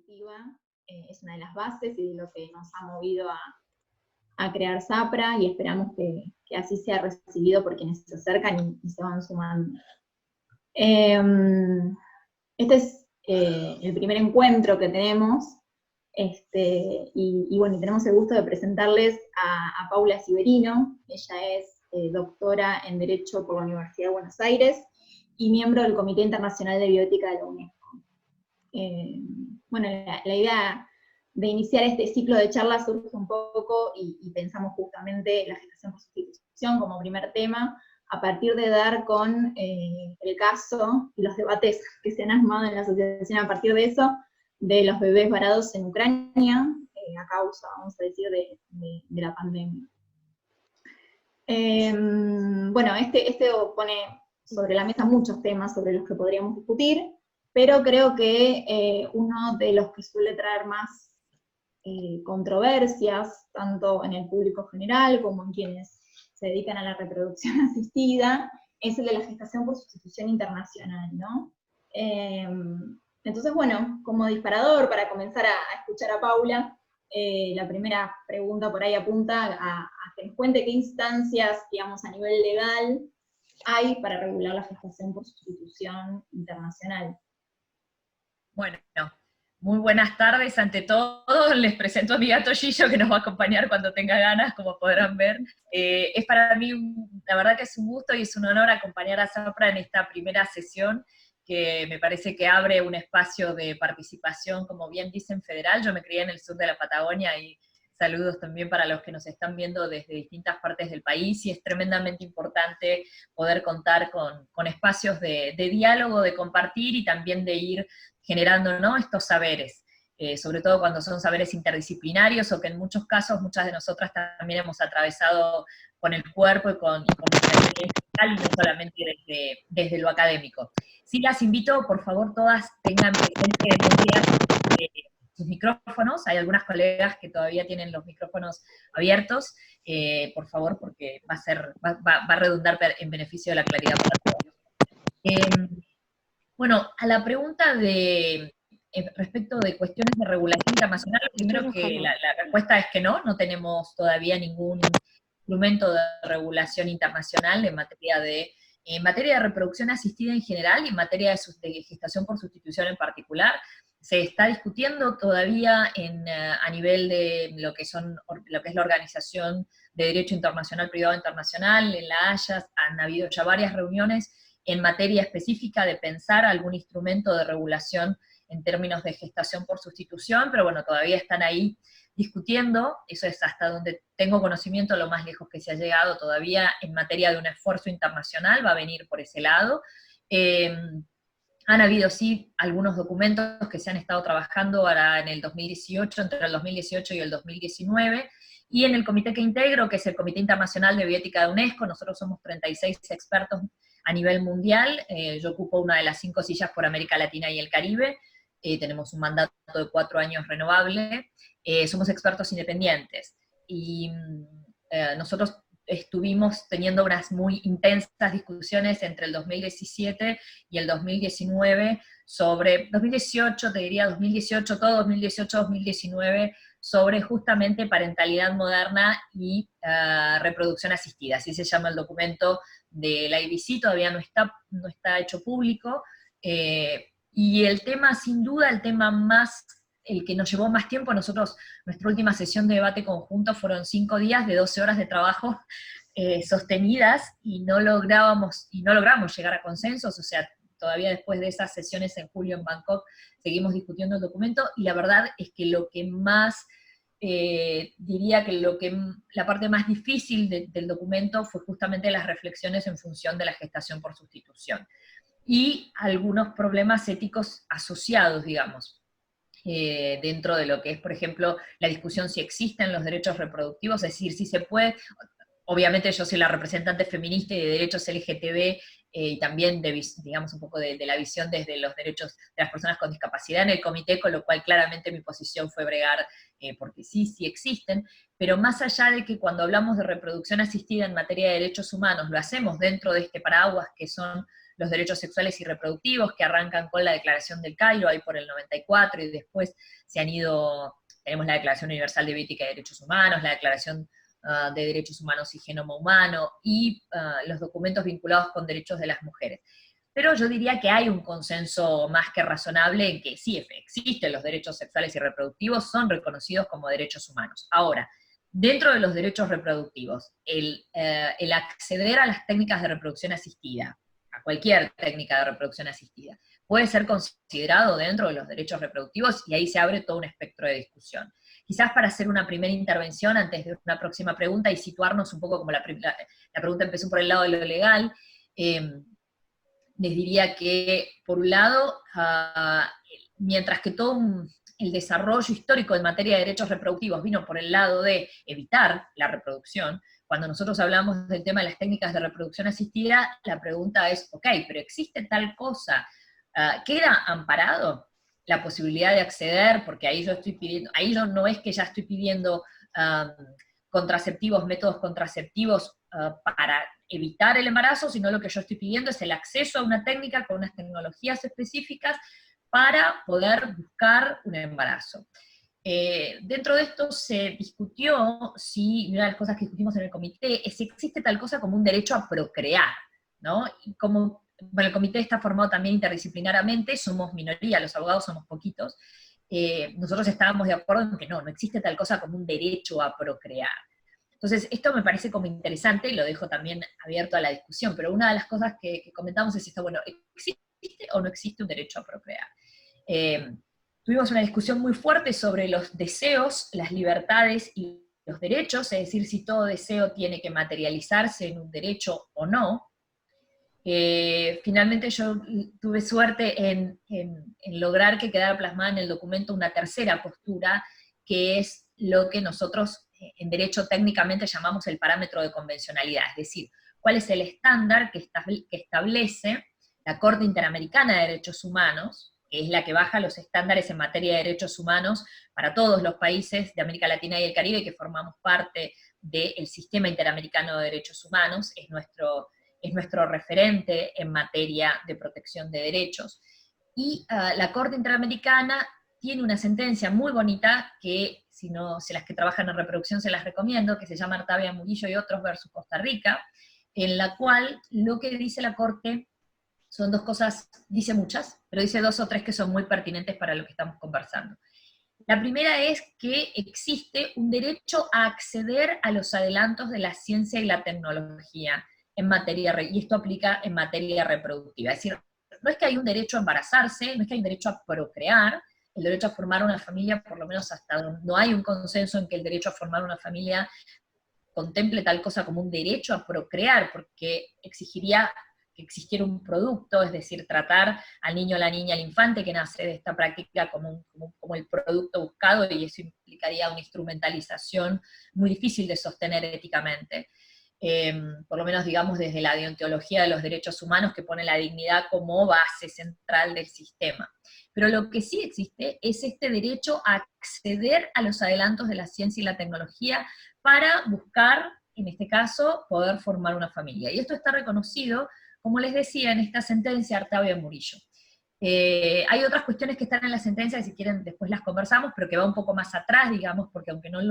positiva, es una de las bases y de lo que nos ha movido a crear SAPRA, y esperamos que así sea recibido por quienes se acercan y se van sumando. Este es el primer encuentro que tenemos, y bueno, tenemos el gusto de presentarles a Paula Ciberino. Ella es doctora en Derecho por la Universidad de Buenos Aires y miembro del Comité Internacional de Bioética de la UNESCO. Bueno, la idea de iniciar este ciclo de charlas surge un poco, y pensamos justamente la gestación por sustitución como primer tema, a partir de dar con el caso y los debates que se han armado en la asociación a partir de eso, de los bebés varados en Ucrania, a causa, vamos a decir, de la pandemia. Bueno, este pone sobre la mesa muchos temas sobre los que podríamos discutir, pero creo que uno de los que suele traer más controversias, tanto en el público general como en quienes se dedican a la reproducción asistida, es el de la gestación por sustitución internacional, ¿no? Entonces, bueno, como disparador, para comenzar a escuchar a Paula, la primera pregunta por ahí apunta a que nos cuente qué instancias, digamos, a nivel legal hay para regular la gestación por sustitución internacional. Bueno, muy buenas tardes ante todo. Les presento a mi gato Gillo, que nos va a acompañar cuando tenga ganas, como podrán ver. Es para mí, la verdad que es un gusto y es un honor acompañar a SAPRA en esta primera sesión, que me parece que abre un espacio de participación, como bien dicen, federal. Yo me crié en el sur de la Patagonia, y saludos también para los que nos están viendo desde distintas partes del país, y es tremendamente importante poder contar con espacios de diálogo, de compartir y también de ir generando, ¿no?, estos saberes, sobre todo cuando son saberes interdisciplinarios, o que en muchos casos, muchas de nosotras también hemos atravesado con el cuerpo y con nuestra experiencia vital, y no solamente desde lo académico. Sí, las invito, por favor, todas tengan presente en sus micrófonos. Hay algunas colegas que todavía tienen los micrófonos abiertos, por favor, porque va a redundar en beneficio de la claridad para todos. Bueno, a la pregunta respecto de cuestiones de regulación internacional, primero que la respuesta es que no tenemos todavía ningún instrumento de regulación internacional en materia de reproducción asistida en general y en materia de gestación por sustitución en particular. Se está discutiendo todavía a nivel de lo que es la Organización de Derecho Internacional Privado Internacional, en la Haya. Han habido ya varias reuniones en materia específica de pensar algún instrumento de regulación en términos de gestación por sustitución, pero bueno, todavía están ahí discutiendo. Eso es hasta donde tengo conocimiento, lo más lejos que se ha llegado todavía en materia de un esfuerzo internacional, va a venir por ese lado. Han habido, sí, algunos documentos que se han estado trabajando ahora en el 2018, entre el 2018 y el 2019, y en el comité que integro, que es el Comité Internacional de Bioética de UNESCO, nosotros somos 36 expertos a nivel mundial. Yo ocupo una de las 5 sillas por América Latina y el Caribe. Tenemos un mandato de 4 años renovable. Somos expertos independientes. Y nosotros estuvimos teniendo unas muy intensas discusiones entre el 2017 y el 2019 sobre, 2018, te diría 2018, todo 2018, 2019, sobre justamente parentalidad moderna y reproducción asistida. Así se llama el documento de la IBC, todavía no está hecho público, y el tema, sin duda, el que nos llevó más tiempo, nuestra última sesión de debate conjunto fueron 5 días de 12 horas de trabajo sostenidas, y no logramos llegar a consensos. O sea, todavía después de esas sesiones en julio en Bangkok, seguimos discutiendo el documento, y la verdad es que lo que más, diría que la parte más difícil del documento fue justamente las reflexiones en función de la gestación por sustitución, y algunos problemas éticos asociados, digamos, dentro de lo que es, por ejemplo, la discusión si existen los derechos reproductivos, es decir, si se puede. Obviamente yo soy la representante feminista y de derechos LGTB, y también digamos un poco de la visión desde los derechos de las personas con discapacidad en el comité, con lo cual claramente mi posición fue bregar porque sí existen, pero más allá de que cuando hablamos de reproducción asistida en materia de derechos humanos lo hacemos dentro de este paraguas que son los derechos sexuales y reproductivos, que arrancan con la Declaración del Cairo, ahí por el 94, y después se han ido, tenemos la Declaración Universal de Bioética y Derechos Humanos, la Declaración de Derechos Humanos y Genoma Humano, y los documentos vinculados con derechos de las mujeres. Pero yo diría que hay un consenso más que razonable en que sí, existen los derechos sexuales y reproductivos, son reconocidos como derechos humanos. Ahora, dentro de los derechos reproductivos, el acceder a las técnicas de reproducción asistida, a cualquier técnica de reproducción asistida, puede ser considerado dentro de los derechos reproductivos, y ahí se abre todo un espectro de discusión. Quizás para hacer una primera intervención antes de una próxima pregunta y situarnos un poco, como la pregunta empezó por el lado de lo legal, les diría que, por un lado, mientras que todo el desarrollo histórico en materia de derechos reproductivos vino por el lado de evitar la reproducción, cuando nosotros hablamos del tema de las técnicas de reproducción asistida, la pregunta es, ok, pero ¿existe tal cosa? ¿Queda amparado la posibilidad de acceder? Porque ahí yo estoy pidiendo, ahí yo no es que ya estoy pidiendo contraceptivos, métodos contraceptivos para evitar el embarazo, sino lo que yo estoy pidiendo es el acceso a una técnica con unas tecnologías específicas para poder buscar un embarazo. Dentro de esto se discutió si, una de las cosas que discutimos en el comité, es si existe tal cosa como un derecho a procrear, ¿no? Y como, bueno, el comité está formado también interdisciplinariamente, somos minoría, los abogados somos poquitos, nosotros estábamos de acuerdo en que no existe tal cosa como un derecho a procrear. Entonces, esto me parece como interesante, y lo dejo también abierto a la discusión, pero una de las cosas que comentamos es esto, bueno, ¿existe o no existe un derecho a procrear? Tuvimos una discusión muy fuerte sobre los deseos, las libertades y los derechos, es decir, si todo deseo tiene que materializarse en un derecho o no. Finalmente yo tuve suerte en lograr que quedara plasmada en el documento una tercera postura, que es lo que nosotros en derecho técnicamente llamamos el parámetro de convencionalidad, es decir, cuál es el estándar que establece la Corte Interamericana de Derechos Humanos, que es la que baja los estándares en materia de derechos humanos para todos los países de América Latina y el Caribe que formamos parte del sistema interamericano de derechos humanos, es nuestro referente en materia de protección de derechos. Y la Corte Interamericana tiene una sentencia muy bonita que, si las que trabajan en reproducción se las recomiendo, que se llama Artavia Murillo y otros versus Costa Rica, en la cual lo que dice la Corte son dos cosas, dice muchas, pero dice dos o tres que son muy pertinentes para lo que estamos conversando. La primera es que existe un derecho a acceder a los adelantos de la ciencia y la tecnología en materia, y esto aplica en materia reproductiva. Es decir, no es que hay un derecho a embarazarse, no es que hay un derecho a procrear, el derecho a formar una familia, por lo menos hasta donde no hay un consenso en que el derecho a formar una familia contemple tal cosa como un derecho a procrear, porque exigiría que existiera un producto, es decir, tratar al niño, a la niña, al infante que nace de esta práctica como el producto buscado, y eso implicaría una instrumentalización muy difícil de sostener éticamente. Por lo menos digamos desde la deontología de los derechos humanos, que pone la dignidad como base central del sistema. Pero lo que sí existe es este derecho a acceder a los adelantos de la ciencia y la tecnología para buscar, en este caso, poder formar una familia. Y esto está reconocido, como les decía, en esta sentencia Artavia Murillo. Hay otras cuestiones que están en la sentencia, que si quieren después las conversamos, pero que va un poco más atrás, digamos, porque aunque no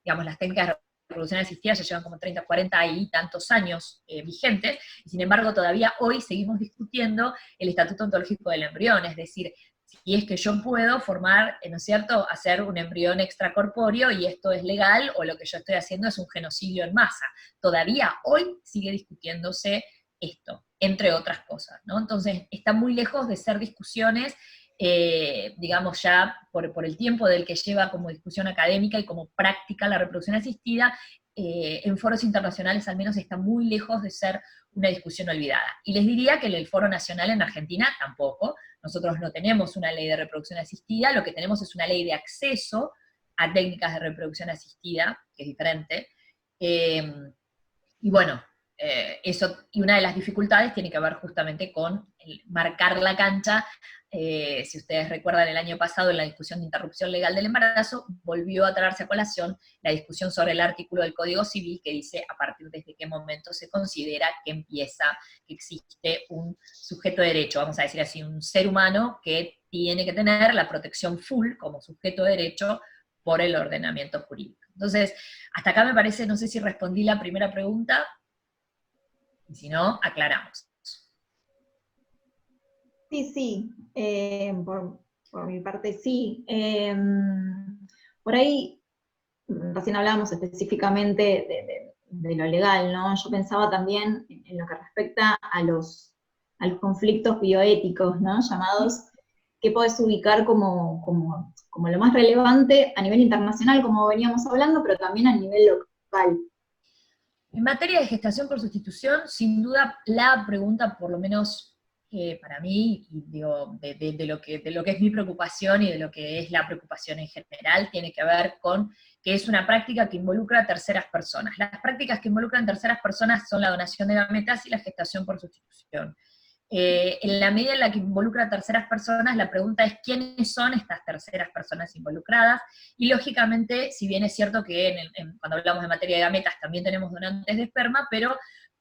digamos, las técnicas de reproducción asistida ya llevan como 30, 40 y tantos años vigentes, y sin embargo todavía hoy seguimos discutiendo el estatuto ontológico del embrión, es decir, si es que yo puedo formar, ¿no es cierto?, hacer un embrión extracorpóreo y esto es legal, o lo que yo estoy haciendo es un genocidio en masa. Todavía hoy sigue discutiéndose esto, entre otras cosas, ¿no? Entonces está muy lejos de ser discusiones, digamos ya por el tiempo del que lleva como discusión académica y como práctica la reproducción asistida, en foros internacionales al menos está muy lejos de ser una discusión olvidada. Y les diría que el Foro Nacional en Argentina tampoco. Nosotros no tenemos una ley de reproducción asistida, lo que tenemos es una ley de acceso a técnicas de reproducción asistida, que es diferente. Y bueno, y una de las dificultades tiene que ver justamente con marcar la cancha si ustedes recuerdan, el año pasado en la discusión de interrupción legal del embarazo, volvió a traerse a colación la discusión sobre el artículo del Código Civil que dice a partir de qué momento se considera que existe un sujeto de derecho, vamos a decir así, un ser humano que tiene que tener la protección full como sujeto de derecho por el ordenamiento jurídico. Entonces, hasta acá me parece, no sé si respondí la primera pregunta, y si no, aclaramos. Sí, sí, por mi parte sí. Por ahí, recién hablábamos específicamente de lo legal, ¿no? Yo pensaba también en lo que respecta a los conflictos bioéticos, ¿no? Llamados, que podés ubicar como lo más relevante a nivel internacional, como veníamos hablando, pero también a nivel local. En materia de gestación por sustitución, sin duda la pregunta, por lo menos para mí, y digo, de lo que es mi preocupación y de lo que es la preocupación en general, tiene que ver con que es una práctica que involucra a terceras personas. Las prácticas que involucran terceras personas son la donación de gametas y la gestación por sustitución. En la medida en la que involucra a terceras personas, la pregunta es quiénes son estas terceras personas involucradas, y lógicamente, si bien es cierto que cuando hablamos de materia de gametas también tenemos donantes de esperma, pero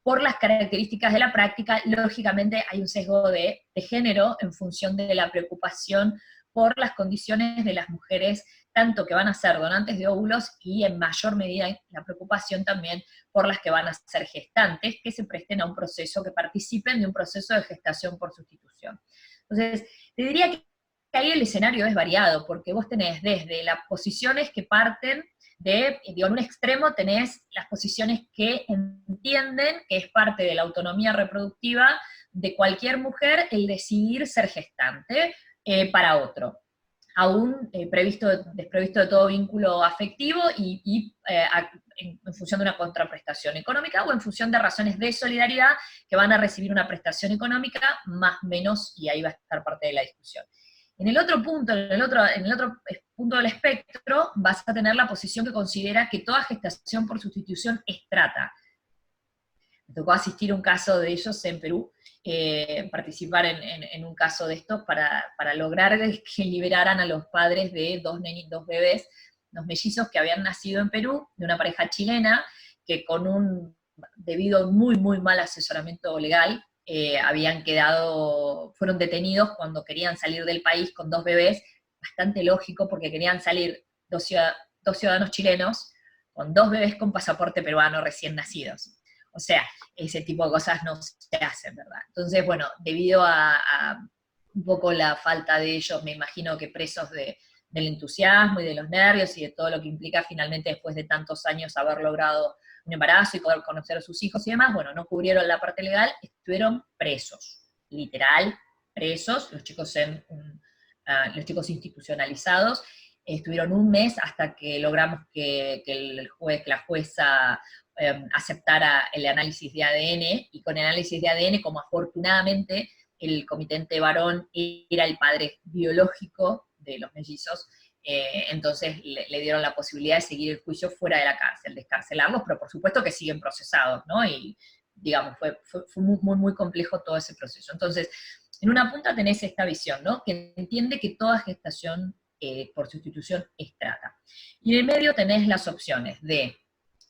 por las características de la práctica, lógicamente hay un sesgo de género en función de la preocupación por las condiciones de las mujeres, tanto que van a ser donantes de óvulos y en mayor medida la preocupación también por las que van a ser gestantes, que se presten a un proceso, que participen de un proceso de gestación por sustitución. Entonces, te diría que ahí el escenario es variado, porque vos tenés desde las posiciones que parten digo, en un extremo tenés las posiciones que entienden que es parte de la autonomía reproductiva de cualquier mujer el decidir ser gestante para otro, aún desprovisto de todo vínculo afectivo en función de una contraprestación económica o en función de razones de solidaridad que van a recibir una prestación económica más o menos, y ahí va a estar parte de la discusión. En el otro punto punto del espectro, vas a tener la posición que considera que toda gestación por sustitución es trata. Me tocó asistir a un caso de ellos en Perú, participar en un caso de estos para lograr que liberaran a los padres de dos bebés, dos mellizos que habían nacido en Perú, de una pareja chilena, que debido a un muy, muy mal asesoramiento legal, fueron detenidos cuando querían salir del país con dos bebés, bastante lógico, porque querían salir dos ciudadanos chilenos con dos bebés con pasaporte peruano recién nacidos. O sea, ese tipo de cosas no se hacen, ¿verdad? Entonces, bueno, debido a un poco la falta de ellos, me imagino que presos del entusiasmo y de los nervios y de todo lo que implica finalmente después de tantos años haber logrado un embarazo y poder conocer a sus hijos y demás, bueno, no cubrieron la parte legal, estuvieron presos, literal, presos, los chicos institucionalizados, estuvieron un mes hasta que logramos que la jueza aceptara el análisis de ADN, y con el análisis de ADN, como afortunadamente el comitente varón era el padre biológico de los mellizos, entonces le dieron la posibilidad de seguir el juicio fuera de la cárcel, descarcelarlos, pero por supuesto que siguen procesados, ¿no? Y digamos, fue muy, muy, muy complejo todo ese proceso. Entonces, en una punta tenés esta visión, ¿no? Que entiende que toda gestación por sustitución es trata. Y en el medio tenés las opciones de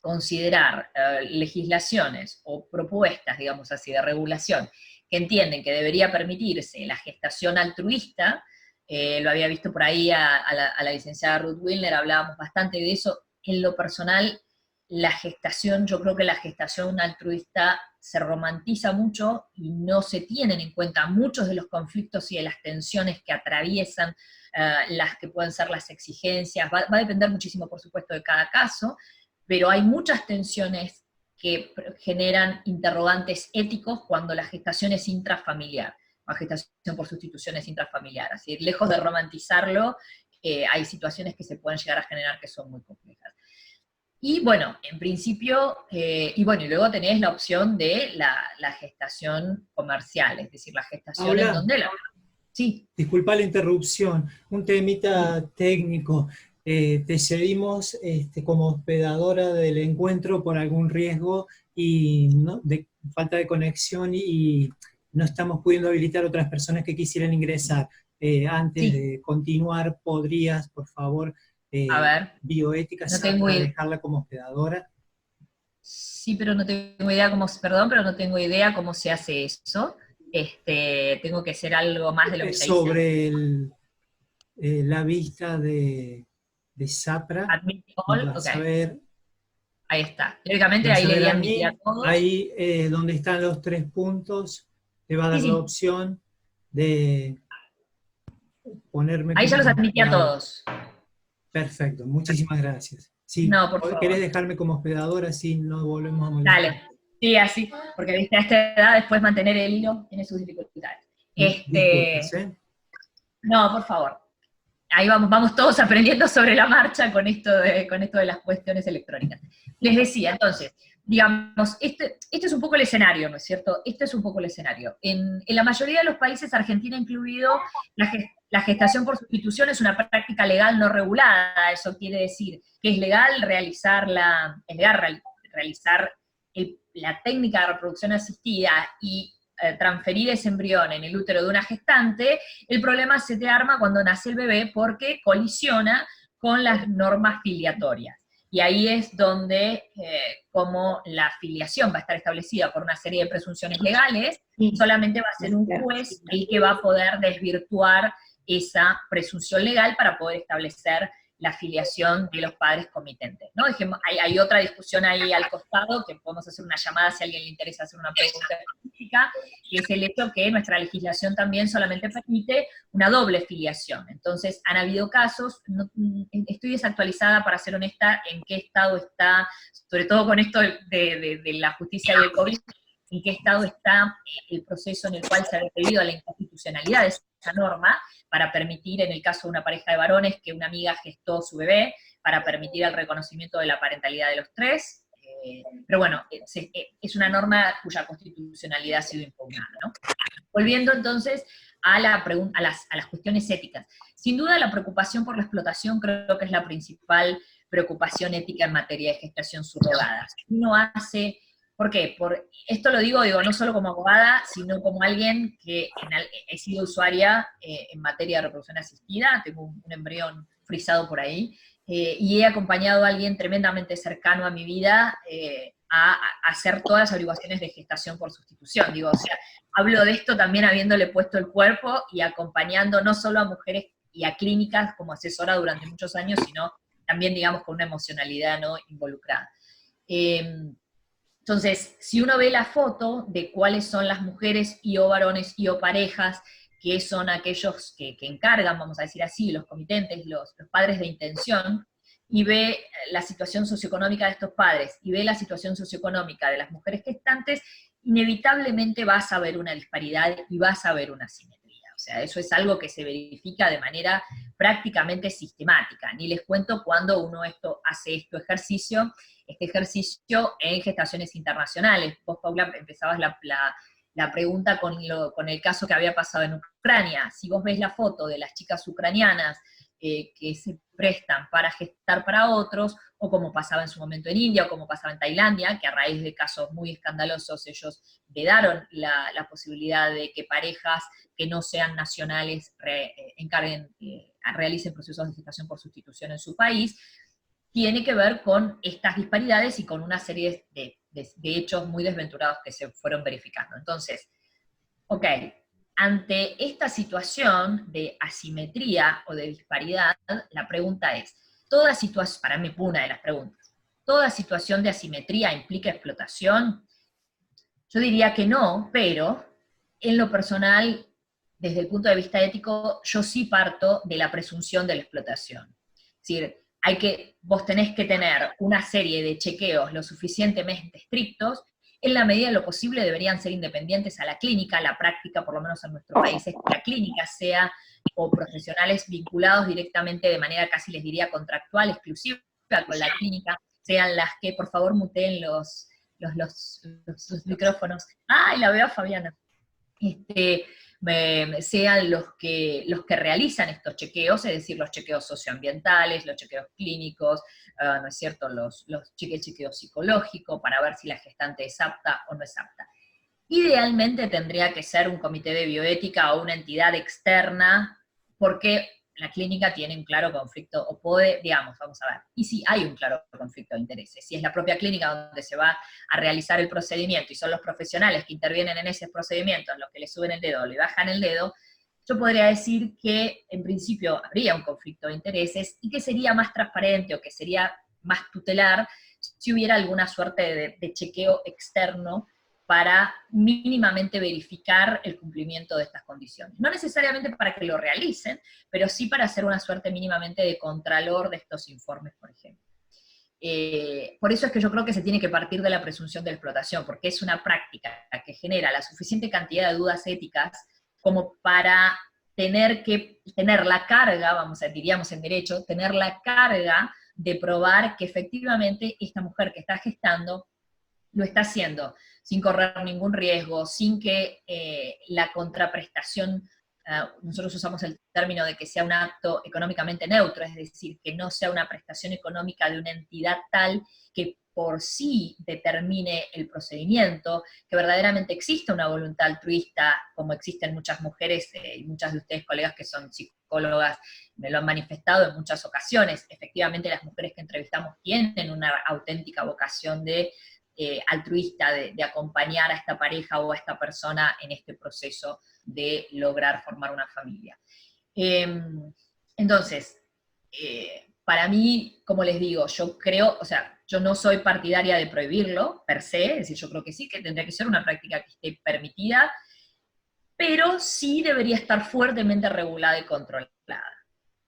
considerar legislaciones o propuestas, digamos así, de regulación, que entienden que debería permitirse la gestación altruista. Lo había visto por ahí a la licenciada Ruth Wilner, hablábamos bastante de eso. En lo personal, yo creo que la gestación altruista se romantiza mucho y no se tienen en cuenta muchos de los conflictos y de las tensiones que atraviesan las que pueden ser las exigencias. Va a depender muchísimo, por supuesto, de cada caso, pero hay muchas tensiones que generan interrogantes éticos cuando la gestación es intrafamiliar, la gestación por sustitución es intrafamiliar. Así, lejos de romantizarlo, hay situaciones que se pueden llegar a generar que son muy complejas. Y bueno, en principio, y luego tenés la opción de la gestación comercial, es decir, la gestación Paula, en donde la... Sí. Disculpa la interrupción, un temita técnico. Te cedimos como hospedadora del encuentro por algún riesgo y de falta de conexión y no estamos pudiendo habilitar otras personas que quisieran ingresar. antes Sí. de continuar, podrías, por favor, A ver, bioética, no tengo idea. dejarla como hospedadora? Sí, pero no tengo idea perdón, pero no tengo idea cómo se hace eso. Tengo que ser algo más de lo que ya hice. Sobre la vista de SAPRA, Admit all, ok, vas a ver, ahí está. Teóricamente vas ahí a le ver di admitir a admit, todos. ahí donde están los 3 puntos, te va a Sí, dar la sí, opción de ponerme ahí ya como los admití a hospedador. todos. Perfecto, muchísimas gracias. Si No, por querés favor. dejarme como hospedadora, así no volvemos a molestar. Dale. Sí, así, porque viste, a esta edad después mantener el hilo tiene sus dificultades. Disculpas, ¿eh? No, por favor. Ahí vamos todos aprendiendo sobre la marcha con esto de las cuestiones electrónicas. Les decía, entonces, digamos, este es un poco el escenario, ¿no es cierto? Este es un poco el escenario. En la mayoría de los países, Argentina incluido, la gestación por sustitución es una práctica legal no regulada. Eso quiere decir que es legal realizar la técnica de reproducción asistida y transferir ese embrión en el útero de una gestante. El problema se te arma cuando nace el bebé porque colisiona con las normas filiatorias. Y ahí es donde, como la filiación va a estar establecida por una serie de presunciones legales, solamente va a ser un juez el que va a poder desvirtuar esa presunción legal para poder establecer la filiación de los padres comitentes, ¿no? Hay otra discusión ahí al costado, que podemos hacer una llamada si a alguien le interesa hacer una pregunta específica, que es el hecho que nuestra legislación también solamente permite una doble filiación. Entonces, han habido casos, estoy desactualizada, para ser honesta, en qué estado está, sobre todo con esto de la justicia y el COVID, en qué estado está el proceso en el cual se ha pedido a la inconstitucionalidad de esa norma, para permitir, en el caso de una pareja de varones, que una amiga gestó su bebé, para permitir el reconocimiento de la parentalidad de los tres. Pero bueno, es una norma cuya constitucionalidad ha sido impugnada, ¿no? Volviendo entonces a las cuestiones éticas. Sin duda la preocupación por la explotación creo que es la principal preocupación ética en materia de gestación subrogada. Uno hace... ¿Por qué? Esto lo digo no solo como abogada, sino como alguien que he sido usuaria en materia de reproducción asistida, tengo un embrión frisado por ahí, y he acompañado a alguien tremendamente cercano a mi vida a hacer todas las averiguaciones de gestación por sustitución. O sea, hablo de esto también habiéndole puesto el cuerpo y acompañando no solo a mujeres y a clínicas como asesora durante muchos años, sino también, digamos, con una emocionalidad no involucrada. Entonces, si uno ve la foto de cuáles son las mujeres y o varones y o parejas, que son aquellos que encargan, vamos a decir así, los comitentes, los padres de intención, y ve la situación socioeconómica de estos padres, y ve la situación socioeconómica de las mujeres gestantes, inevitablemente vas a ver una disparidad y vas a ver una asimetría. O sea, eso es algo que se verifica de manera prácticamente sistemática. Ni les cuento cuando uno hace este ejercicio en gestaciones internacionales. Vos, Paula, empezabas la pregunta con el caso que había pasado en Ucrania. Si vos ves la foto de las chicas ucranianas que se prestan para gestar para otros, o como pasaba en su momento en India, o como pasaba en Tailandia, que a raíz de casos muy escandalosos ellos vedaron la posibilidad de que parejas que no sean nacionales realicen procesos de gestación por sustitución en su país, tiene que ver con estas disparidades y con una serie de hechos muy desventurados que se fueron verificando. Entonces, ok, ante esta situación de asimetría o de disparidad, la pregunta es, para mí una de las preguntas, ¿toda situación de asimetría implica explotación? Yo diría que no, pero en lo personal, desde el punto de vista ético, yo sí parto de la presunción de la explotación. Es decir, vos tenés que tener una serie de chequeos lo suficientemente estrictos, en la medida de lo posible deberían ser independientes a la clínica, la práctica, por lo menos en nuestro país, es que la clínica sea, o profesionales vinculados directamente de manera casi les diría contractual, exclusiva con la clínica, sean las que, por favor, muteen los micrófonos. ¡Ay, la veo a Fabiana! Sean los que realizan estos chequeos, es decir, los chequeos socioambientales, los chequeos clínicos, ¿no es cierto?, el chequeo psicológico, para ver si la gestante es apta o no es apta. Idealmente tendría que ser un comité de bioética o una entidad externa porque la clínica tiene un claro conflicto, o puede, digamos, vamos a ver, y sí hay un claro conflicto de intereses, si es la propia clínica donde se va a realizar el procedimiento, y son los profesionales que intervienen en ese procedimiento, los que le suben el dedo o le bajan el dedo, yo podría decir que en principio habría un conflicto de intereses, y que sería más transparente, o que sería más tutelar, si hubiera alguna suerte de chequeo externo, para mínimamente verificar el cumplimiento de estas condiciones. No necesariamente para que lo realicen, pero sí para hacer una suerte mínimamente de contralor de estos informes, por ejemplo. Por eso es que yo creo que se tiene que partir de la presunción de la explotación, porque es una práctica que genera la suficiente cantidad de dudas éticas como para tener la carga, diríamos en derecho, tener la carga de probar que efectivamente esta mujer que está gestando lo está haciendo sin correr ningún riesgo, sin que la contraprestación, nosotros usamos el término de que sea un acto económicamente neutro, es decir, que no sea una prestación económica de una entidad tal que por sí determine el procedimiento, que verdaderamente exista una voluntad altruista, como existen muchas mujeres, y muchas de ustedes colegas que son psicólogas, me lo han manifestado en muchas ocasiones. Efectivamente las mujeres que entrevistamos tienen una auténtica vocación altruista de acompañar a esta pareja o a esta persona en este proceso de lograr formar una familia. Entonces, para mí, como les digo, yo creo, o sea, yo no soy partidaria de prohibirlo, per se, es decir, yo creo que sí, que tendría que ser una práctica que esté permitida, pero sí debería estar fuertemente regulada y controlada.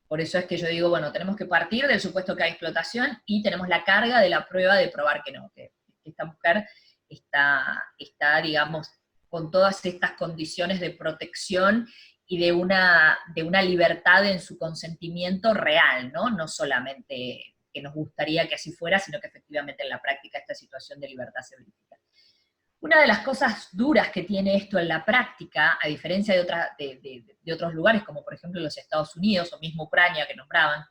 Por eso es que yo digo, bueno, tenemos que partir del supuesto que hay explotación y tenemos la carga de la prueba de probar que no, que esta mujer está, digamos, con todas estas condiciones de protección y de una libertad en su consentimiento real, ¿no? No solamente que nos gustaría que así fuera, sino que efectivamente en la práctica esta situación de libertad se verifica. Una de las cosas duras que tiene esto en la práctica, a diferencia de otros lugares, como por ejemplo los Estados Unidos, o mismo Ucrania que nombraban,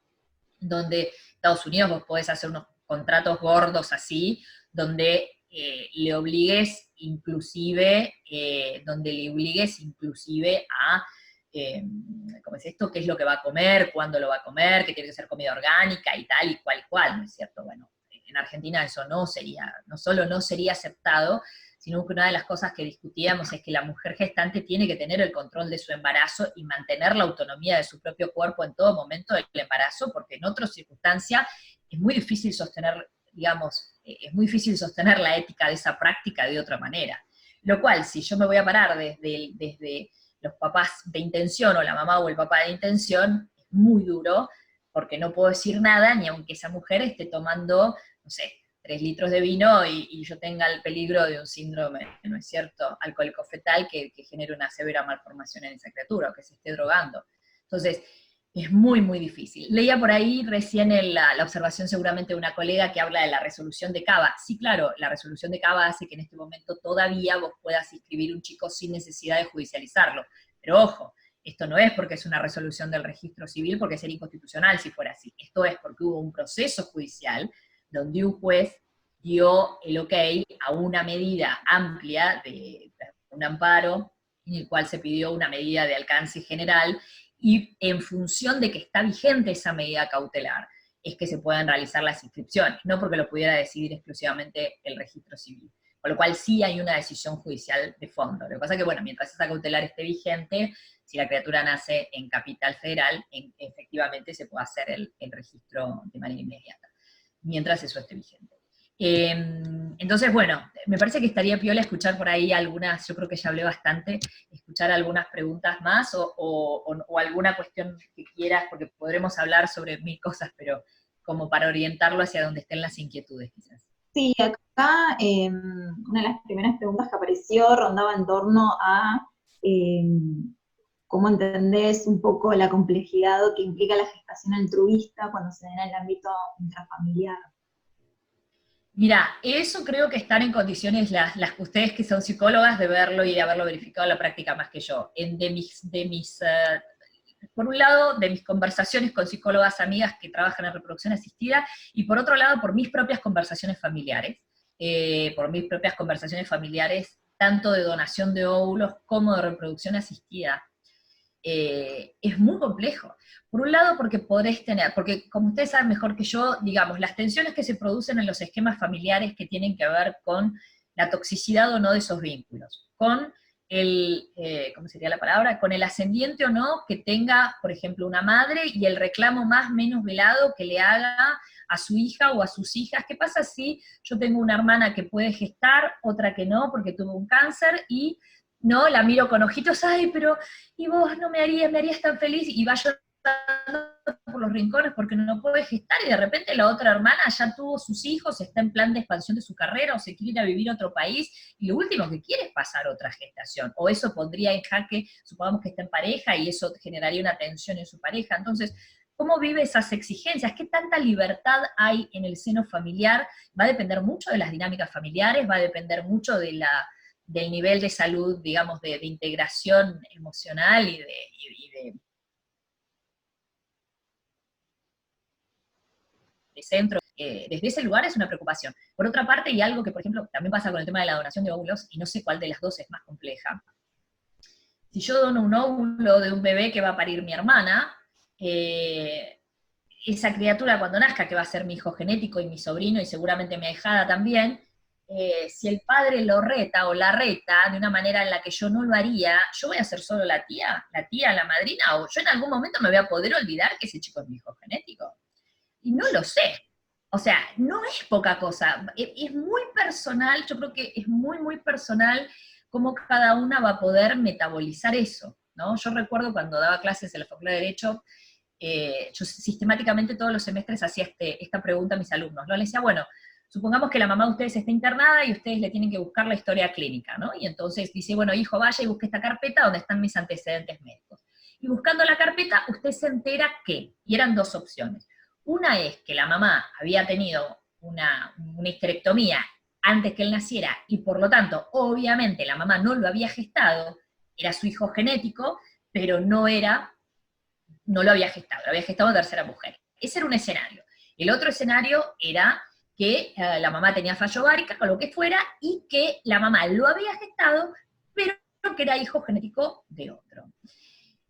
donde Estados Unidos vos podés hacer unos contratos gordos así, donde le obligues inclusive a, ¿cómo es esto? ¿Qué es lo que va a comer? ¿Cuándo lo va a comer? ¿Que tiene que ser comida orgánica? Y tal y cual, ¿no es cierto? Bueno, en Argentina eso no solo no sería aceptado, sino que una de las cosas que discutíamos es que la mujer gestante tiene que tener el control de su embarazo y mantener la autonomía de su propio cuerpo en todo momento del embarazo, porque en otras circunstancias es muy difícil sostener, digamos, es muy difícil sostener la ética de esa práctica de otra manera. Lo cual, si yo me voy a parar desde los papás de intención, o la mamá o el papá de intención, es muy duro, porque no puedo decir nada, ni aunque esa mujer esté tomando, no sé, 3 litros de vino y yo tenga el peligro de un síndrome, ¿no es cierto?, alcohólico fetal que genere una severa malformación en esa criatura, o que se esté drogando. Entonces, es muy, muy difícil. Leía por ahí recién la observación seguramente de una colega que habla de la resolución de Cava. Sí, claro, la resolución de Cava hace que en este momento todavía vos puedas inscribir un chico sin necesidad de judicializarlo. Pero ojo, esto no es porque es una resolución del registro civil, porque sería inconstitucional si fuera así. Esto es porque hubo un proceso judicial donde un juez dio el ok a una medida amplia de un amparo, en el cual se pidió una medida de alcance general, y en función de que está vigente esa medida cautelar, es que se puedan realizar las inscripciones, no porque lo pudiera decidir exclusivamente el registro civil. Con lo cual sí hay una decisión judicial de fondo. Lo que pasa es que, bueno, mientras esa cautelar esté vigente, si la criatura nace en Capital Federal, efectivamente se puede hacer el registro de manera inmediata, mientras eso esté vigente. Entonces, bueno, me parece que estaría piola escuchar por ahí algunas, yo creo que ya hablé bastante, escuchar algunas preguntas más o alguna cuestión que quieras, porque podremos hablar sobre 1000 cosas, pero como para orientarlo hacia donde estén las inquietudes, quizás. Sí, acá una de las primeras preguntas que apareció rondaba en torno a cómo entendés un poco la complejidad que implica la gestación altruista cuando se da en el ámbito intrafamiliar. Mira, eso creo que están en condiciones las ustedes que son psicólogas de verlo y de haberlo verificado en la práctica más que yo. Por un lado, de mis conversaciones con psicólogas amigas que trabajan en reproducción asistida, y por otro lado, por mis propias conversaciones familiares. Tanto de donación de óvulos como de reproducción asistida. es muy complejo. Por un lado, porque podés tener, porque como ustedes saben mejor que yo, digamos, las tensiones que se producen en los esquemas familiares que tienen que ver con la toxicidad o no de esos vínculos, con el, ¿cómo sería la palabra? Con el ascendiente o no que tenga, por ejemplo, una madre y el reclamo más menos velado que le haga a su hija o a sus hijas. ¿Qué pasa si yo tengo una hermana que puede gestar, otra que no, porque tuvo un cáncer, y no, la miro con ojitos, ay, pero, y vos no me harías tan feliz, y va llorando por los rincones porque no puede gestar, y de repente la otra hermana ya tuvo sus hijos, está en plan de expansión de su carrera, o se quiere ir a vivir a otro país, y lo último que quiere es pasar otra gestación, o eso pondría en jaque, supongamos que está en pareja, y eso generaría una tensión en su pareja. Entonces, ¿cómo vive esas exigencias? ¿Qué tanta libertad hay en el seno familiar? Va a depender mucho de las dinámicas familiares, va a depender mucho del nivel de salud, digamos, de integración emocional y de centro. Desde ese lugar es una preocupación. Por otra parte, y algo que, por ejemplo, también pasa con el tema de la donación de óvulos, y no sé cuál de las dos es más compleja. Si yo dono un óvulo de un bebé que va a parir mi hermana, esa criatura cuando nazca, que va a ser mi hijo genético y mi sobrino, y seguramente mi ahijada también, si el padre lo reta o la reta de una manera en la que yo no lo haría, yo voy a ser solo la tía, la madrina, o yo en algún momento me voy a poder olvidar que ese chico es mi hijo genético. Y no lo sé. O sea, no es poca cosa. Es muy personal, yo creo que es muy, muy personal cómo cada una va a poder metabolizar eso, ¿no? Yo recuerdo cuando daba clases en la Facultad de Derecho, yo sistemáticamente todos los semestres hacía esta pregunta a mis alumnos, ¿no? Les decía, bueno, supongamos que la mamá de ustedes está internada y ustedes le tienen que buscar la historia clínica, ¿no? Y entonces dice, bueno, hijo, vaya y busque esta carpeta donde están mis antecedentes médicos. Y buscando la carpeta, usted se entera que, y eran dos opciones. Una es que la mamá había tenido una histerectomía antes que él naciera, y por lo tanto, obviamente, la mamá no lo había gestado, era su hijo genético, pero no lo había gestado tercera mujer. Ese era un escenario. El otro escenario era que la mamá tenía fallo ovárico, o lo que fuera, y que la mamá lo había gestado, pero que era hijo genético de otro.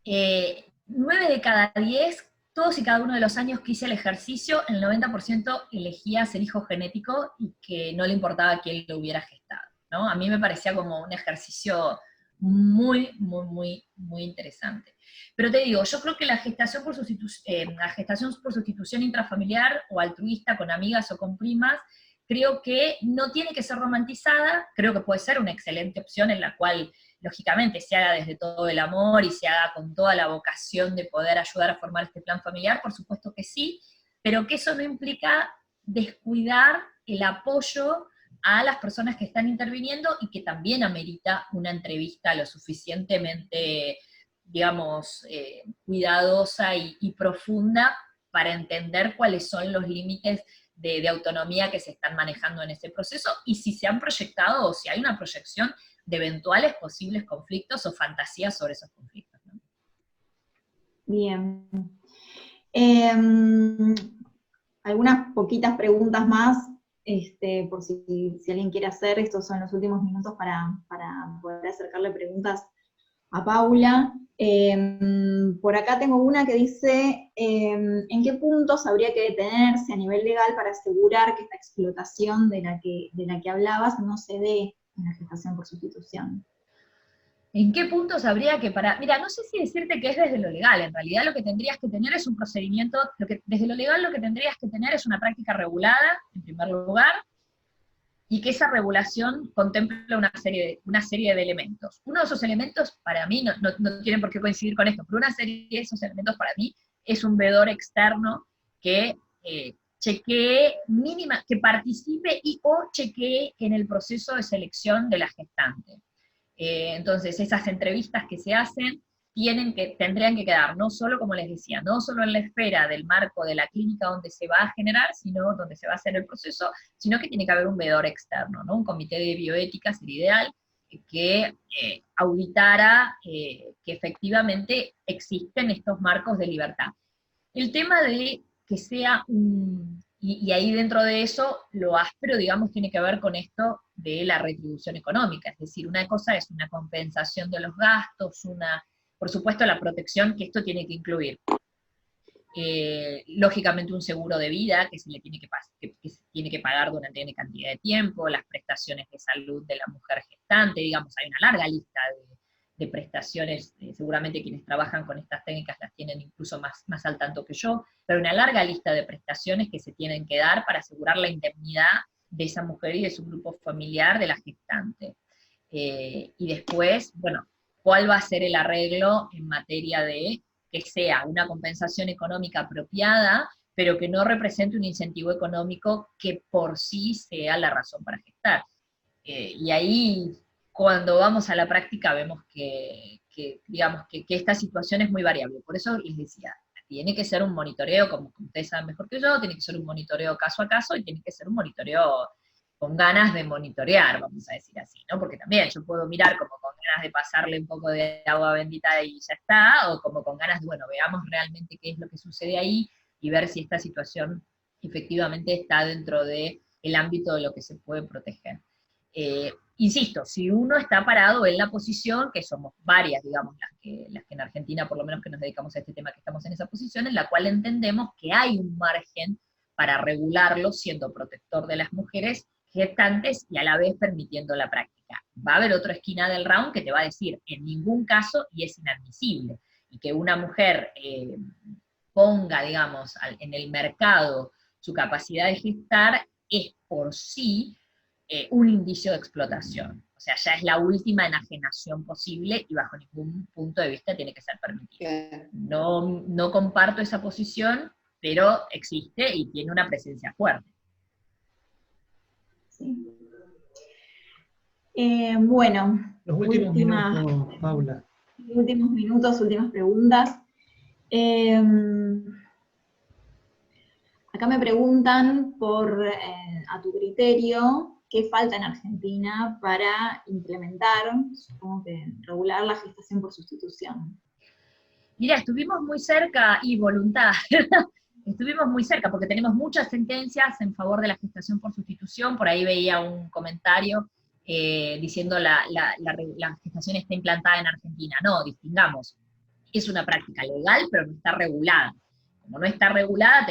9 de cada 10, todos y cada uno de los años que hice el ejercicio, el 90% elegía ser hijo genético y que no le importaba quién lo hubiera gestado, ¿no? A mí me parecía como un ejercicio muy, muy, muy, muy interesante. Pero te digo, yo creo que la gestación por sustitución intrafamiliar o altruista con amigas o con primas, creo que no tiene que ser romantizada, creo que puede ser una excelente opción en la cual, lógicamente, se haga desde todo el amor y se haga con toda la vocación de poder ayudar a formar este plan familiar, por supuesto que sí, pero que eso no implica descuidar el apoyo a las personas que están interviniendo y que también amerita una entrevista lo suficientemente, digamos, cuidadosa y profunda para entender cuáles son los límites de autonomía que se están manejando en ese proceso y si se han proyectado o si hay una proyección de eventuales posibles conflictos o fantasías sobre esos conflictos, ¿no? Bien. Algunas poquitas preguntas más, por si alguien quiere hacer. Estos son los últimos minutos para poder acercarle preguntas a Paula. Por acá tengo una que dice, ¿en qué puntos habría que detenerse a nivel legal para asegurar que esta explotación de la que hablabas no se dé en la gestación por sustitución? ¿En qué puntos habría que parar? Mira, no sé si decirte que es desde lo legal, en realidad lo que tendrías que tener es un procedimiento, desde lo legal lo que tendrías que tener es una práctica regulada, en primer lugar, y que esa regulación contemple una serie de elementos. Uno de esos elementos, para mí, no tienen por qué coincidir con esto, pero una serie de esos elementos para mí es un veedor externo que chequee que participe y o chequee en el proceso de selección de la gestante. Entonces, esas entrevistas que se hacen tendrían que quedar, no solo, como les decía, no solo en la esfera del marco de la clínica donde se va a generar, sino donde se va a hacer el proceso, sino que tiene que haber un veedor externo, ¿no? Un comité de bioética sería ideal, que auditara que efectivamente existen estos marcos de libertad. El tema de que sea y ahí dentro de eso, lo áspero, digamos, tiene que ver con esto de la retribución económica, es decir, una cosa es una compensación de los gastos, por supuesto la protección que esto tiene que incluir. Lógicamente un seguro de vida que se le tiene que se tiene que pagar durante una cantidad de tiempo, las prestaciones de salud de la mujer gestante, digamos, hay una larga lista de prestaciones, seguramente quienes trabajan con estas técnicas las tienen incluso más al tanto que yo, pero una larga lista de prestaciones que se tienen que dar para asegurar la indemnidad de esa mujer y de su grupo familiar de la gestante. Y después, bueno, ¿cuál va a ser el arreglo en materia de que sea una compensación económica apropiada, pero que no represente un incentivo económico que por sí sea la razón para gestar? Y ahí, cuando vamos a la práctica, vemos digamos, que esta situación es muy variable. Por eso les decía, tiene que ser un monitoreo, como ustedes saben mejor que yo, tiene que ser un monitoreo caso a caso, y tiene que ser un monitoreo con ganas de monitorear, vamos a decir así, ¿no? Porque también yo puedo mirar como con ganas de pasarle un poco de agua bendita y ya está, o como con ganas de, bueno, veamos realmente qué es lo que sucede ahí, y ver si esta situación efectivamente está dentro del ámbito de lo que se puede proteger. Insisto, si uno está parado en la posición, que somos varias, digamos, las que en Argentina, por lo menos que nos dedicamos a este tema, que estamos en esa posición, en la cual entendemos que hay un margen para regularlo, siendo protector de las mujeres gestantes y a la vez permitiendo la práctica. Va a haber otra esquina del round que te va a decir, en ningún caso, y es inadmisible, y que una mujer ponga, digamos, en el mercado su capacidad de gestar, es por sí un indicio de explotación. O sea, ya es la última enajenación posible y bajo ningún punto de vista tiene que ser permitido. No comparto esa posición, pero existe y tiene una presencia fuerte. Sí. Bueno, Los últimos minutos, Paula. Últimos minutos, últimas preguntas. Acá me preguntan a tu criterio, ¿qué falta en Argentina para implementar, supongo que regular la gestación por sustitución? Mira, estuvimos muy cerca, y voluntad, estuvimos muy cerca, porque tenemos muchas sentencias en favor de la gestación por sustitución. Por ahí veía un comentario diciendo la gestación está implantada en Argentina. No, distingamos, es una práctica legal, pero no está regulada. Como no está regulada,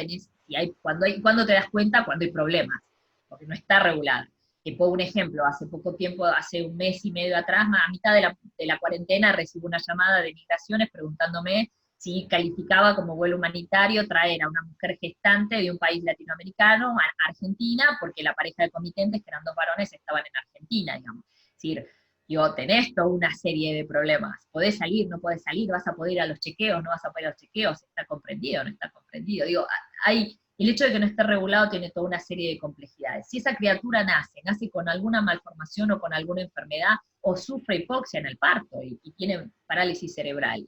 cuando te das cuenta, cuando hay problemas, porque no está regulada. Te pongo un ejemplo, hace poco tiempo, hace un mes y medio atrás, a mitad de la cuarentena, recibo una llamada de Migraciones preguntándome si calificaba como vuelo humanitario traer a una mujer gestante de un país latinoamericano a Argentina, porque la pareja de comitentes, que eran 2 varones, estaban en Argentina, digamos. Es decir, digo, tenés toda una serie de problemas. ¿Podés salir? ¿No podés salir? ¿Vas a poder ir a los chequeos? ¿No vas a poder ir a los chequeos? ¿Está comprendido? ¿No está comprendido? Digo, el hecho de que no esté regulado tiene toda una serie de complejidades. Si esa criatura nace con alguna malformación o con alguna enfermedad, o sufre hipoxia en el parto y tiene parálisis cerebral,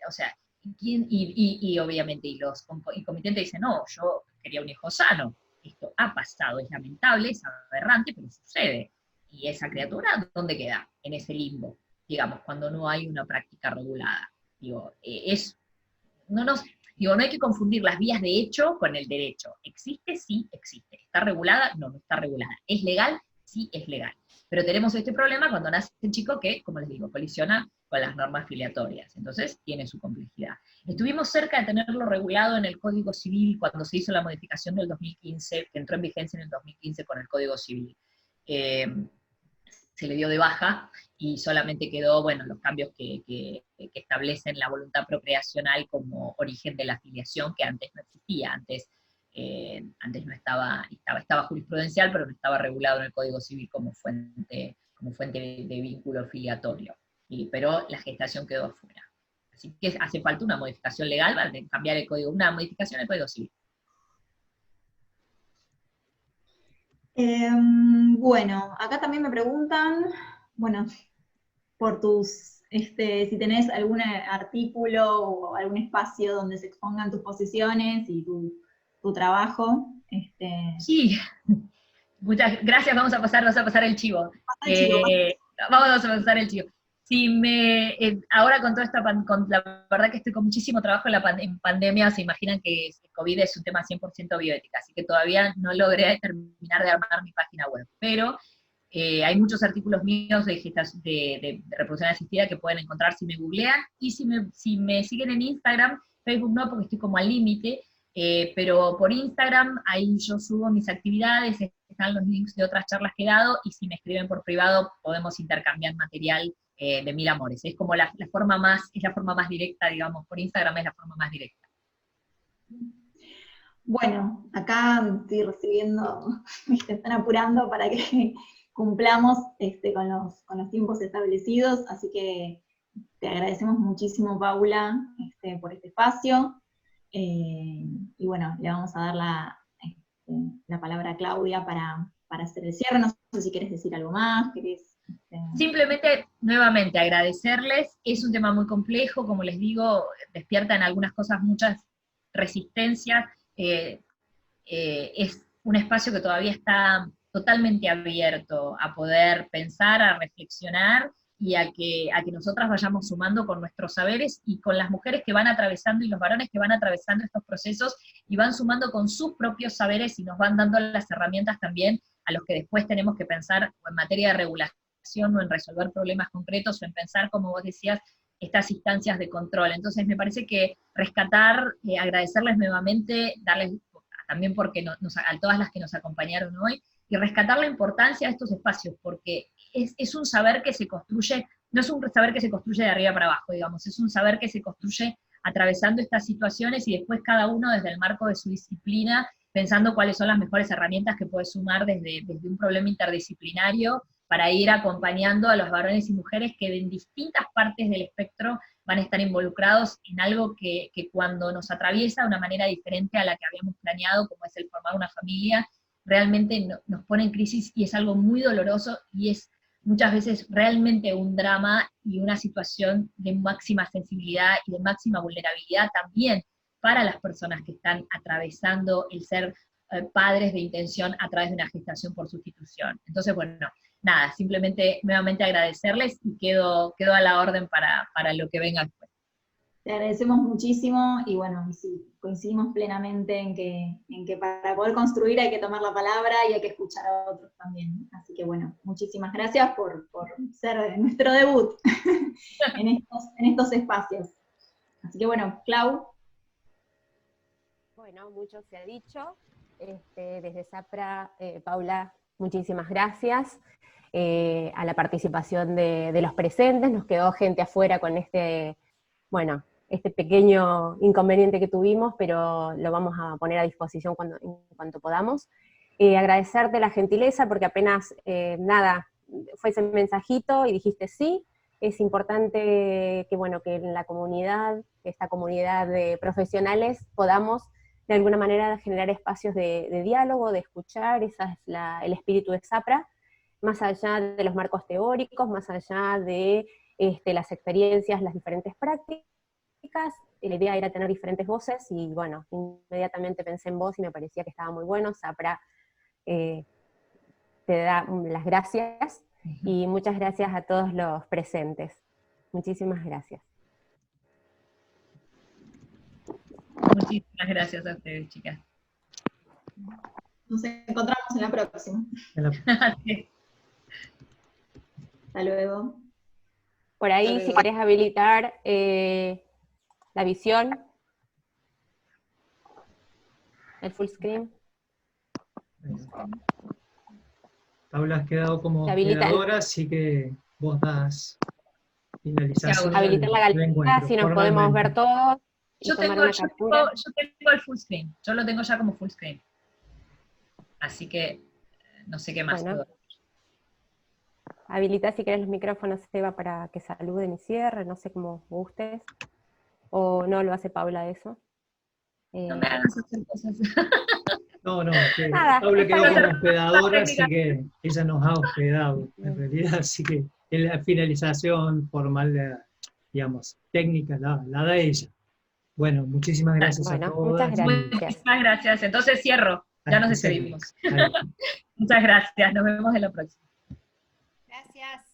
o sea, y obviamente los comitentes dicen, no, yo quería un hijo sano. Esto ha pasado, es lamentable, es aberrante, pero sucede. ¿Y esa criatura dónde queda? En ese limbo, digamos, cuando no hay una práctica regulada. Digo, no hay que confundir las vías de hecho con el derecho. ¿Existe? Sí, existe. ¿Está regulada? No, no está regulada. ¿Es legal? Sí, es legal. Pero tenemos este problema cuando nace un chico que, como les digo, colisiona con las normas filiatorias. Entonces, tiene su complejidad. Estuvimos cerca de tenerlo regulado en el Código Civil cuando se hizo la modificación del 2015, que entró en vigencia en el 2015 con el Código Civil. Se le dio de baja y solamente quedó, bueno, los cambios que establecen la voluntad procreacional como origen de la filiación, que antes no existía, antes no estaba jurisprudencial, pero no estaba regulado en el Código Civil como fuente de vínculo filiatorio. Pero la gestación quedó afuera. Así que hace falta una modificación legal para cambiar el código, una modificación del Código Civil. Bueno, acá también me preguntan, bueno, por si tenés algún artículo o algún espacio donde se expongan tus posiciones y tu trabajo. Sí, muchas gracias, vamos a pasar el chivo. Vamos a pasar el chivo. Ahora con toda la verdad que estoy con muchísimo trabajo en pandemia, se imaginan que el COVID es un tema 100% bioética, así que todavía no logré terminar de armar mi página web, pero Hay muchos artículos míos de reproducción asistida que pueden encontrar si me googlean, y si me siguen en Instagram, Facebook no, porque estoy como al límite, pero por Instagram, ahí yo subo mis actividades, están los links de otras charlas que he dado, y si me escriben por privado, podemos intercambiar material de mil amores. Es como la forma más directa, digamos, por Instagram es la forma más directa. Bueno, acá estoy recibiendo, me están apurando para que cumplamos con los tiempos establecidos, así que te agradecemos muchísimo, Paula, por este espacio, y bueno, le vamos a dar la palabra a Claudia para hacer el cierre. No sé si querés decir algo más, Simplemente, nuevamente, agradecerles. Es un tema muy complejo, como les digo, despierta en algunas cosas muchas resistencias. Es un espacio que todavía está totalmente abierto a poder pensar, a reflexionar, y a que nosotras vayamos sumando con nuestros saberes, y con las mujeres que van atravesando, y los varones que van atravesando estos procesos, y van sumando con sus propios saberes, y nos van dando las herramientas también a los que después tenemos que pensar o en materia de regulación, o en resolver problemas concretos, o en pensar, como vos decías, estas instancias de control. Entonces me parece que rescatar, agradecerles nuevamente, darles también porque a todas las que nos acompañaron hoy, y rescatar la importancia de estos espacios, porque es un saber que se construye, no es un saber que se construye de arriba para abajo, digamos, es un saber que se construye atravesando estas situaciones, y después cada uno desde el marco de su disciplina, pensando cuáles son las mejores herramientas que puede sumar desde un problema interdisciplinario, para ir acompañando a los varones y mujeres que en distintas partes del espectro van a estar involucrados en algo que cuando nos atraviesa de una manera diferente a la que habíamos planeado, como es el formar una familia, realmente nos pone en crisis, y es algo muy doloroso, y es muchas veces realmente un drama y una situación de máxima sensibilidad y de máxima vulnerabilidad también para las personas que están atravesando el ser padres de intención a través de una gestación por sustitución. Entonces, bueno, nada, simplemente nuevamente agradecerles, y quedo a la orden para lo que venga después. Te agradecemos muchísimo, y bueno, sí, coincidimos plenamente en que para poder construir hay que tomar la palabra y hay que escuchar a otros también. Así que bueno, muchísimas gracias por ser nuestro debut en estos espacios. Así que bueno, Clau. Bueno, mucho se ha dicho. Desde SAPRA, Paula, muchísimas gracias. A la participación de los presentes, nos quedó gente afuera con este pequeño inconveniente que tuvimos, pero lo vamos a poner a disposición en cuanto podamos. Agradecerte la gentileza, porque apenas, fue ese mensajito y dijiste sí. Es importante que en la comunidad, esta comunidad de profesionales, podamos de alguna manera generar espacios de diálogo, de escuchar. Ese es el espíritu de SAPRA, más allá de los marcos teóricos, más allá de las experiencias, las diferentes prácticas. La idea era tener diferentes voces, y bueno, inmediatamente pensé en vos y me parecía que estaba muy bueno. SAPRA te da las gracias, y muchas gracias a todos los presentes. Muchísimas gracias. Muchísimas gracias a ustedes, chicas. Nos encontramos en la próxima. Hasta luego. Por ahí, si querés habilitar la visión, el full screen. Paula, has quedado como operadora, así que vos das finalización. Habilitar la galería, si nos podemos ver todos. Yo tengo el full screen, yo lo tengo ya como full screen. Así que no sé qué más puedo. Habilita si querés los micrófonos, Seba, para que saluden y cierren, no sé cómo gustes. O no lo hace Paula eso. No me hagas hacer cosas. No, Paula quedó como hospedadora, así que ella nos ha hospedado, en realidad, así que la finalización formal, digamos, técnica, la da ella. Bueno, muchísimas gracias a todos. Muchas gracias. Muchísimas gracias. Entonces cierro, ya nos despedimos. Muchas gracias, nos vemos en la próxima. Gracias.